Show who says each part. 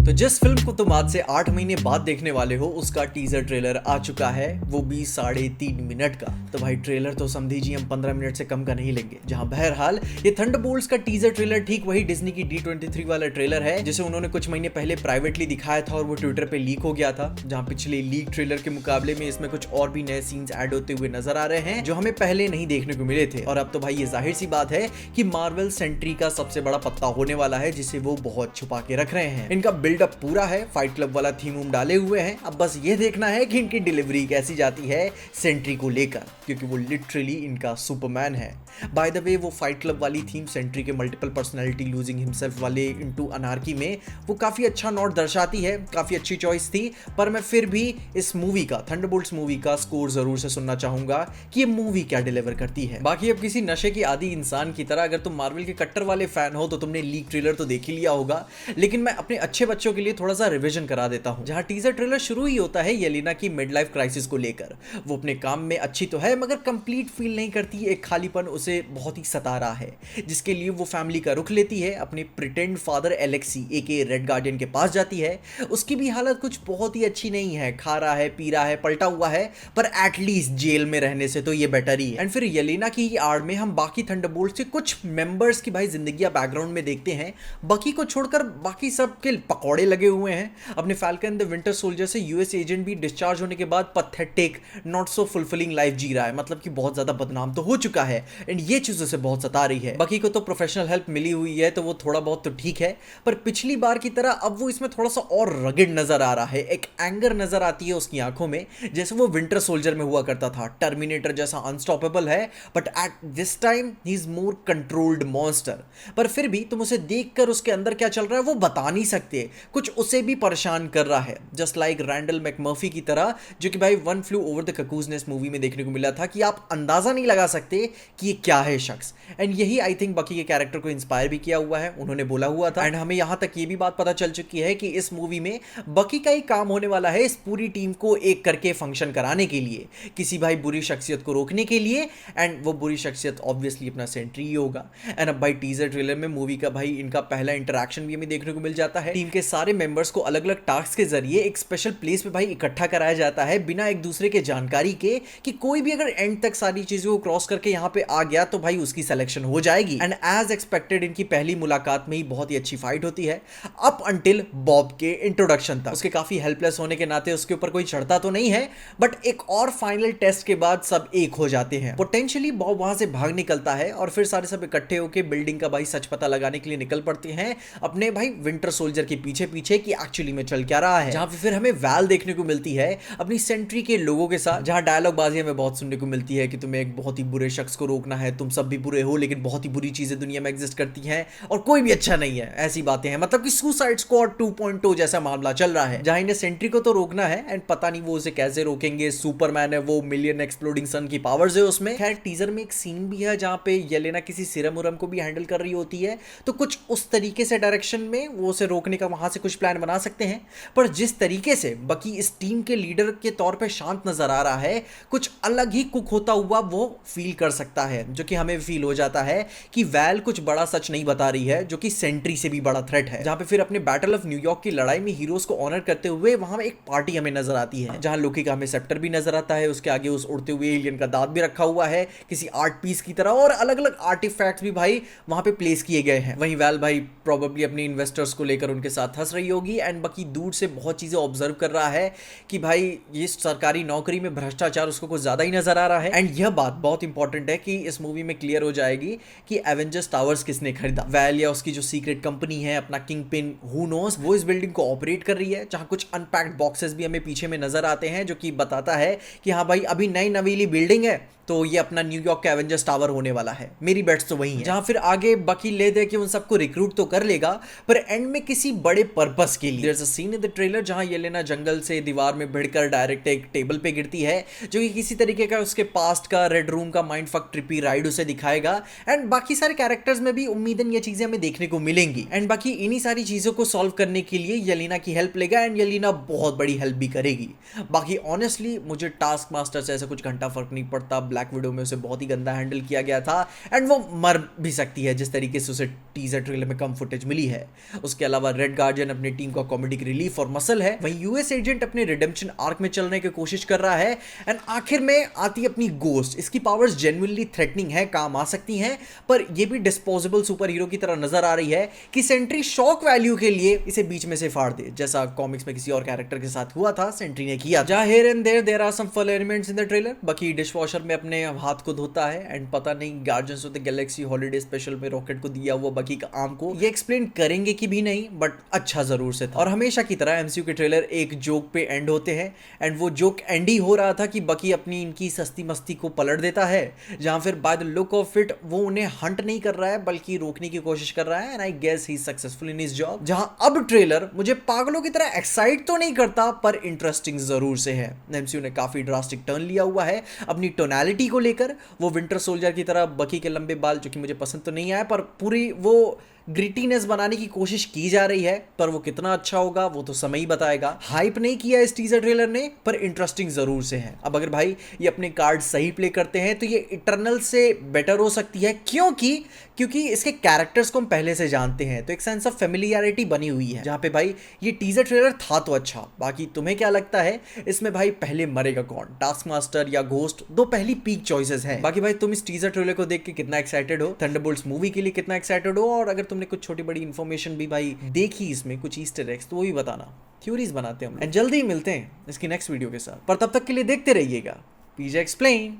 Speaker 1: तो जिस फिल्म को तुम आज से 8 महीने बाद देखने वाले हो उसका टीजर ट्रेलर आ चुका है, वो भी 3.5 मिनट का। तो भाई ट्रेलर तो समझिए हम 15 मिनट से कम का नहीं लेंगे। जहां बहरहाल ये थंडरबोल्ट्स का टीजर ट्रेलर ठीक वही डिज्नी की D23 वाला ट्रेलर है जिसे उन्होंने कुछ महीने पहले प्राइवेटली दिखाया था और वो ट्विटर पे लीक हो गया था। जहां पिछले लीक ट्रेलर के मुकाबले में इसमें कुछ और भी नए सीन्स ऐड होते हुए नजर आ रहे हैं जो हमें पहले नहीं देखने को मिले थे। और अब तो भाई ये जाहिर सी बात है कि मार्वल सेंट्री का सबसे बड़ा पत्ता होने वाला है जिसे वो बहुत छुपा के रख रहे हैं। इनका बिल्डअप पूरा है, फाइट क्लब वाला थीम डाले हुए हैं। अब बस ये देखना है कि इनकी डिलीवरी कैसी जाती है सेंट्री को लेकर, क्योंकि वो लिटरली इनका सुपरमैन है। बाय द वे वो फाइट क्लब वाली थीम सेंट्री के मल्टीपल पर्सनैलिटी लूजिंग हिमसेल्फ वाले इनटू अनार्की में वो काफी अच्छा नोट दर्शाती है। काफी अच्छी चॉइस थी, पर मैं फिर भी इस मूवी का, थंडरबोल्ट्स मूवी का स्कोर जरूर से सुनना चाहूंगा कि ये मूवी क्या डिलीवर करती है। बाकी अब किसी नशे की आदी इंसान की तरह अगर तुम मार्वल के कट्टर वाले फैन हो तो तुमने लीक ट्रेलर तो देख ही लिया होगा, लेकिन मैं अपने अच्छे बच्चों के लिए थोड़ा सा रिवीजन करा देता हूं। जहां टीजर ट्रेलर शुरू ही होता है येलेना की मिड लाइफ क्राइसिस को लेकर। वो अपने काम में अच्छी तो है मगर कंप्लीट फील नहीं करती, एक खालीपन उसे बहुत ही सता रहा है, जिसके लिए वो फैमिली का रुख लेती है। अपने प्रिटेंड फादर एलेक्सी एके रेड गार्डियन के पास जाती है। उसकी भी हालत कुछ बहुत ही अच्छी नहीं है, खा रहा है, पी रहा है, पलटा हुआ है, पर एटलीस्ट जेल में रहने से तो ये बेटर ही है। एंड फिर येलेना की ही आड़ में हम बाकी थंडरबोल्ट्स के कुछ मेंबर्स की भाई जिंदगी बैकग्राउंड में देखते हैं। बकी को छोड़कर बाकी सब के पकौड़े लगे हुए हैं। अपने फाल्कन द विंटर सोल्जर से यूएस एजेंट भी डिस्चार्ज होने के बाद pathetic, not so fulfilling life जी रहा है, मतलब कि बहुत ज्यादा बदनाम तो हो चुका है एंड ये चीज उसे बहुत सता रही है। बकी को तो प्रोफेशनल हेल्प मिली हुई है तो वो थोड़ा बहुत तो ठीक है, पर पिछली बार की तरह अब वो इसमें थोड़ा सा और रगड़ नजर आ रहा है। एक एंगर नजर आती है उसकी आंखों में, जैसे वो विंटर सोल्जर में हुआ करता था। टर्मिनेटर जैसा अनस्टॉपेबल है, but at this time he is more controlled monster. पर फिर भी तुम उसे देखकर उसके अंदर क्या चल रहा है वो बता नहीं सकते। कुछ उसे भी परेशान कर रहा है, जस्ट लाइक रैंडल मैकमर्फी की तरह, जो कि भाई one flew over the cuckoo's nest movie में देखने को मिला था कि आप अंदाजा नहीं लगा सकते कि ये क्या है शख्स। एंड यही आई थिंक बकी के कैरेक्टर को इंस्पायर भी किया हुआ है, उन्होंने बोला हुआ था। एंड हमें यहां तक ये भी बात पता चल चुकी है कि इस मूवी में बकी का ही काम होने वाला है इस पूरी टीम को एक करके फंक्शन कराने के लिए, किसी भाई बुरी शख्सियत को रोकने के लिए। एंड वो बुरी शख्सियत ऑब्वियसली अपना सेंट्री ही होगा। एंड अब भाई टीजर ट्रेलर में मूवी का भाई इनका पहला इंटरेक्शन भी हमें देखने को मिल जाता है। टीम के सारे मेंबर्स को अलग अलग टास्क के जरिए एक स्पेशल प्लेस पे भाई इकट्ठा कराया जाता है बिना एक दूसरे के जानकारी के, कि कोई भी अगर एंड तक सारी चीजों को क्रॉस करके यहाँ पे आ गया तो भाई उसकी सिलेक्शन हो जाएगी। एंड एज एक्सपेक्टेड इनकी पहली मुलाकात में ही बहुत ही अच्छी फाइट होती है, अप अंटिल बॉब के इंट्रोडक्शन तक। उसके काफी हेल्पलेस होने के नाते उसके ऊपर कोई चढ़ता तो नहीं है, बट एक और फाइनल टेस्ट के बाद सब एक हो जाते हैं। पोटेंशियली बॉब वहां से भाग निकलता है और फिर सारे सब इकट्ठे होकर बिल्डिंग का भाई सच पता लगाने के लिए निकल पड़ते हैं अपने भाई विंटर सोल्जर के पीछे पीछे कि एक्चुअली में चल क्या रहा है। जहां फिर हमें वैल देखने को मिलती है अपनी सेंट्री के लोगों के साथ, जहां डायलॉग बाजी हमें बहुत सुनने को मिलती है कि तुम्हें एक बहुत ही बुरे शख्स को रोकना है, तुम सब भी बुरे हो लेकिन बहुत ही बुरी चीजें दुनिया में एग्जिस्ट करती हैं और कोई भी अच्छा नहीं है, ऐसी बातें हैं। मतलब कि सुसाइड स्क्वाड 2.0 जैसा मामला चल रहा है, जहां इन्हें सेंट्री को तो रोकना है एंड पता नहीं वो उसे कैसे रोकेंगे। सुपरमैन है वो, मिलियन एक्सप्लोडिंग सन की पावर्स है उसमें। खैर टीजर में एक सीन भी है जहां पे येलेना किसी सिरम उरम को भी हैंडल कर रही होती है, तो कुछ उस तरीके से डायरेक्शन में वो उसे रोकने का वहां से कुछ प्लान बना सकते हैं। पर जिस तरीके से बकी इस टीम के लीडर के तौर पे शांत नजर आ रहा है, कुछ अलग ही कुक होता हुआ वो फील कर सकता है, जो कि हमें फील हो जाता है कि वैल कुछ बड़ा सच नहीं बता रही है, जो कि सेंट्री से भी बड़ा थ्रेट है। जहां पे फिर अपने बैटल ऑफ न्यूयॉर्क की लड़ाई में हीरोज को ऑनर करते हुए वहां एक पार्टी हमें नजर आती है, जहां लोकी का हमें सेप्टर भी नजर आता है, उसके आगे उस उड़ते हुए एलियन का दांत भी रखा हुआ है किसी आर्ट पीस की तरह, और अलग अलग आर्टिफैक्ट्स भी भाई वहां पे प्लेस किए गए हैं। वहीं वैल भाई प्रोबेबली अपने इन्वेस्टर्स को लेकर उनके साथ हंस रही होगी एंड बकी दूर से बहुत चीजें ऑब्जर्व कर रहा है कि भाई ये सरकारी नौकरी में भ्रष्टाचार उसको कुछ ज्यादा ही नजर आ रहा है। एंड यह बात बहुत इंपॉर्टेंट है कि इस मूवी में क्लियर हो जाएगी कि एवेंजर्स टावर्स किसने खरीदा, वैल या उसकी जो सीक्रेट कंपनी है अपना किंग पिन हु नोस, वो इस बिल्डिंग को ऑपरेट कर रही है। जहां कुछ अनपैक्ड बॉक्सेस भी हमें पीछे में नजर आते हैं, जो कि बताता है कि हाँ भाई अभी नई नवीली बिल्डिंग है तो ये अपना न्यूयॉर्क का एवेंजर्स टावर होने वाला है। मेरी बेट्स तो वही है। जहां फिर आगे बकी ले दे कि उन सबको रिक्रूट तो कर लेगा, पर एंड में किसी बड़े पर्पस के लिए। There's a scene in the trailer जहां येलेना जंगल से दीवार में भिड़कर डायरेक्ट एक टेबल पे गिरती है, जो कि किसी तरीके का उसके पास्ट का रेड रूम का माइंड फक ट्रिपी राइड उसे दिखाएगा। एंड बाकी सारे कैरेक्टर्स में भी उम्मीदन ये चीजें हमें देखने को मिलेंगी। एंड बाकी इन्हीं सारी चीजों को सॉल्व करने के लिए येलेना की हेल्प लेगा एंड येलेना बहुत बड़ी हेल्प भी करेगी। बाकी ऑनेस्टली मुझे टास्क मास्टर से ऐसा कुछ घंटा फर्क नहीं पड़ता, ब्लैक विडो में उसे बहुत ही गंदा हैंडल किया गया था एंड वो मर भी सकती है जिस तरीके से उसे टीजर ट्रेलर में कम फुटेज मिली है। उसके अलावा रेड गार्जियन अपनी टीम का कॉमेडिक रिलीफ और मसल है, वहीं यूएस एजेंट अपने रिडेम्पशन आर्क में चलने की कोशिश कर रहा है। एंड आखिर में आती अपनी गोस्ट। इसकी पावर्स जेन्युइनली थ्रेटनिंग है, काम आ सकती हैं, पर ये भी डिस्पोजेबल सुपर हीरो की तरह नजर आ रही है कि सेंट्री शॉक वैल्यू के लिए इसे बीच में से फाड़ दे, जैसा कॉमिक्स में किसी और कैरेक्टर के साथ हुआ था, सेंट्री ने किया। जहां here and there are some fun elements in the trailer. Bucky dishwasher में अपने हाथ को धोता है एंड पता नहीं Guardians of the Galaxy holiday special में रॉकेट को दिया हुआ बकी का आर्म को ये एक्सप्लेन करेंगे कि भी नहीं, बट अच्छा जरूर से था। और हमेशा की तरह एमसीयू के ट्रेलर एक जोक पे एंड होते हैं एंड वो जोक एंड ही हो रहा था कि बकी अपनी इनकी सस्ती मस्ती को पलट देता है, जहां फिर by the look of it वो उन्हें हंट नहीं कर रहा है बल्कि रोकने की कोशिश कर रहा है। And I guess he is successful in his job. जहां अब ट्रेलर मुझे पागलों की तरह एक्साइट तो नहीं करता, पर इंटरेस्टिंग जरूर से है। एमसीयू ने काफी ड्रास्टिक टर्न लिया हुआ है अपनी टोनैलिटी को लेकर। वो विंटर सोल्जर की तरह बकी के लंबे बाल, जो कि मुझे पसंद तो नहीं आया, पर पूरी वो ग्रिटीनेस बनाने की कोशिश की जा रही है, पर वो कितना अच्छा होगा वो तो समय ही बताएगा। हाइप नहीं किया इस टीजर ट्रेलर ने, पर इंटरेस्टिंग जरूर से है। अब अगर भाई ये अपने कार्ड सही प्ले करते हैं तो ये इटर्नल से बेटर हो सकती है, क्योंकि इसके कैरेक्टर्स को हम पहले से जानते हैं, तो एक सेंस ऑफ फेमिलियरिटी बनी हुई है। जहां पे भाई ये टीजर ट्रेलर था तो अच्छा। बाकी तुम्हें क्या लगता है इसमें भाई पहले मरेगा कौन, टास्क मास्टर या घोस्ट? दो पहली पीक चॉइसेस हैं। बाकी भाई तुम इस टीजर ट्रेलर को देख के कितना एक्साइटेड हो, थंडरबोल्ट्स मूवी के लिए कितना एक्साइटेड हो, और अगर तुमने कुछ छोटी बड़ी इंफॉर्मेशन भी भाई देखी इसमें, कुछ ईस्टर एग्स, तो वो भी बताना। थ्योरीज बनाते हैं हम, एंड जल्दी ही मिलते हैं इसकी नेक्स्ट वीडियो के साथ। पर तब तक के लिए देखते रहिएगा पीजे एक्सप्लेन।